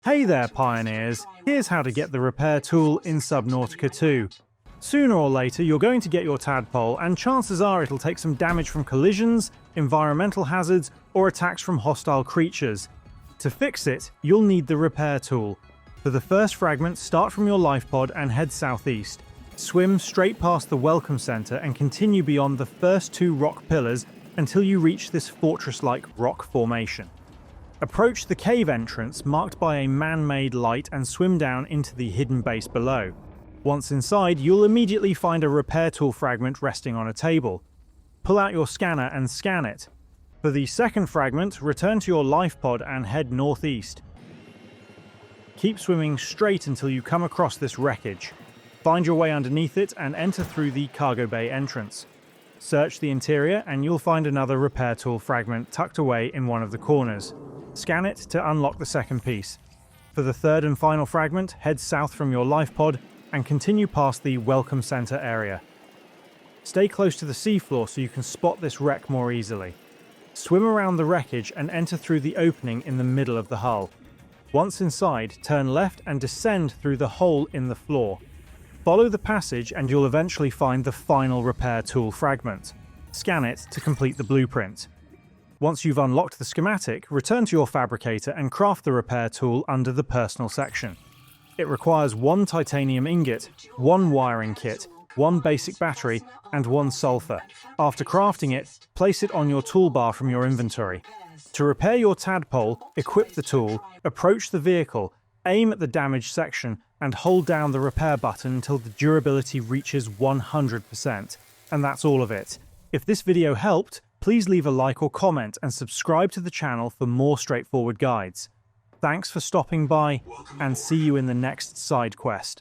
Hey there, pioneers! Here's how to get the repair tool in Subnautica 2. Sooner or later, you're going to get your tadpole, and chances are it'll take some damage from collisions, environmental hazards, or attacks from hostile creatures. To fix it, you'll need the repair tool. For the first fragment, start from your life pod and head southeast. Swim straight past the Welcome Center and continue beyond the first two rock pillars until you reach this fortress-like rock formation. Approach the cave entrance marked by a man-made light and swim down into the hidden base below. Once inside, you'll immediately find a repair tool fragment resting on a table. Pull out your scanner and scan it. For the second fragment, return to your life pod and head northeast. Keep swimming straight until you come across this wreckage. Find your way underneath it and enter through the cargo bay entrance. Search the interior and you'll find another repair tool fragment tucked away in one of the corners. Scan it to unlock the second piece. For the third and final fragment, head south from your life pod and continue past the Welcome Center area. Stay close to the seafloor so you can spot this wreck more easily. Swim around the wreckage and enter through the opening in the middle of the hull. Once inside, turn left and descend through the hole in the floor. Follow the passage and you'll eventually find the final repair tool fragment. Scan it to complete the blueprint. Once you've unlocked the schematic, return to your fabricator and craft the repair tool under the personal section. It requires one titanium ingot, one wiring kit, one basic battery, and one sulfur. After crafting it, place it on your toolbar from your inventory. To repair your tadpole, equip the tool, approach the vehicle, aim at the damaged section, and hold down the repair button until the durability reaches 100%. And that's all of it. If this video helped, please leave a like or comment and subscribe to the channel for more straightforward guides. Thanks for stopping by, and see you in the next side quest.